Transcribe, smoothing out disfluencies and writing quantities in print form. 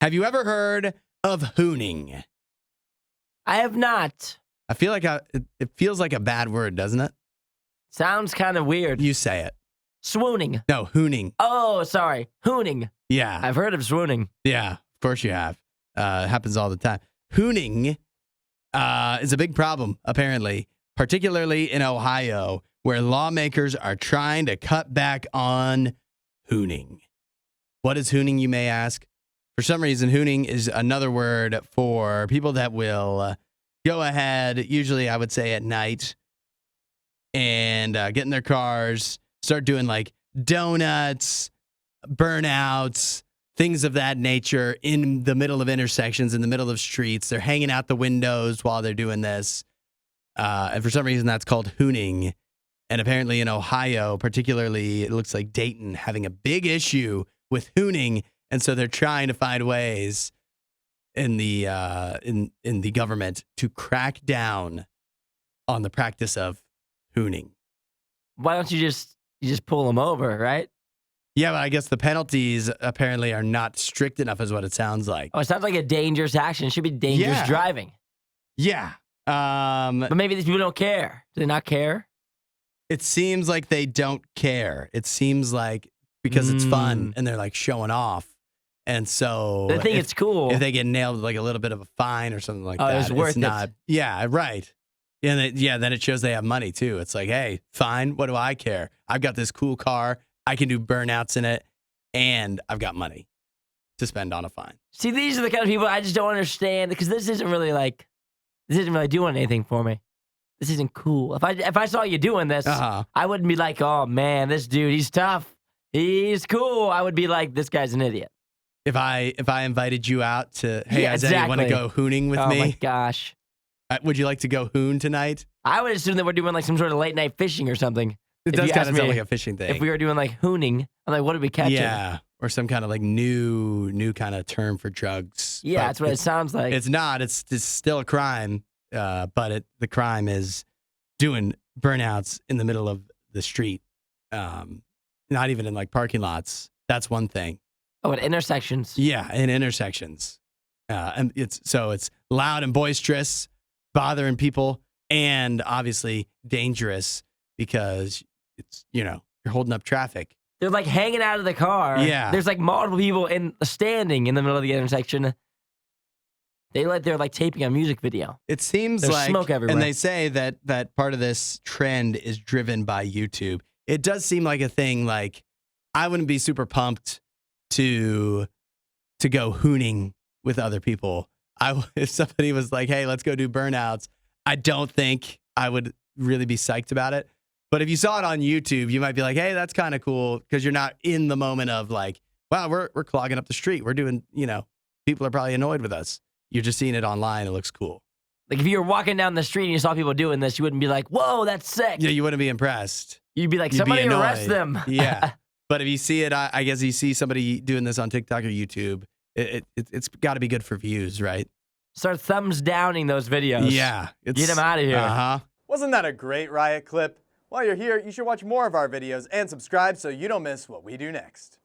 Have you ever heard of hooning? I have not. I feel like it feels like a bad word, doesn't it? Sounds kind of weird. You say it. Swooning. No, hooning. Oh, sorry. Hooning. Yeah. I've heard of swooning. Yeah, of course you have. It happens all the time. Hooning is a big problem, apparently, particularly in Ohio, where lawmakers are trying to cut back on hooning. What is hooning, you may ask? For some reason, hooning is another word for people that will go ahead, usually I would say at night, and get in their cars, start doing like donuts, burnouts, things of that nature in the middle of intersections, in the middle of streets. They're hanging out the windows while they're doing this. And for some reason, that's called hooning. And apparently in Ohio, particularly, it looks like Dayton having a big issue with hooning. And so they're trying to find ways in the in the government to crack down on the practice of hooning. Why don't you just pull them over, right? Yeah, but I guess the penalties apparently are not strict enough, is what it sounds like. Oh, it sounds like a dangerous action. It should be dangerous driving. Yeah. But maybe these people don't care. Do they not care? It seems like they don't care. It seems like because it's fun and they're like showing off. And so they think it's cool. If they get nailed with like a little bit of a fine or something like that, it's worth it. Yeah, right. And then it shows they have money too. It's like, hey, fine. What do I care? I've got this cool car. I can do burnouts in it, and I've got money to spend on a fine. See, these are the kind of people I just don't understand because this isn't really doing anything for me. This isn't cool. If I saw you doing this, I wouldn't be like, oh man, this dude, he's tough. He's cool. I would be like, this guy's an idiot. If I invited you out to, hey, Isaiah, you want to go hooning with me? Oh my gosh. Would you like to go hoon tonight? I would assume that we're doing like some sort of late night fishing or something. It does kind of sound like a fishing thing. If we were doing like hooning, I'm like, what did we catch? Yeah, or some kind of like new kind of term for drugs. Yeah, that's what it sounds like. It's not. It's still a crime, but the crime is doing burnouts in the middle of the street, not even in like parking lots. That's one thing. Oh, at intersections. Yeah, in intersections, and it's loud and boisterous, bothering people, and obviously dangerous because it's you're holding up traffic. They're like hanging out of the car. Yeah, there's like multiple people standing in the middle of the intersection. They're like taping a music video. It seems There's like smoke everywhere. And they say that part of this trend is driven by YouTube. It does seem like a thing. Like I wouldn't be super pumped to go hooning with other people. If somebody was like, hey, let's go do burnouts, I don't think I would really be psyched about it. But if you saw it on YouTube, you might be like, hey, that's kind of cool because you're not in the moment of like, wow, we're clogging up the street. We're doing, people are probably annoyed with us. You're just seeing it online. It looks cool. Like if you were walking down the street and you saw people doing this, you wouldn't be like, whoa, that's sick. Yeah, you wouldn't be impressed. You'd be like, somebody arrest them. Yeah. But if you see it, I guess you see somebody doing this on TikTok or YouTube, it's got to be good for views, right? Start thumbs downing those videos. Yeah. Get them out of here. Uh-huh. Wasn't that a great RIOT clip? While you're here, you should watch more of our videos and subscribe so you don't miss what we do next.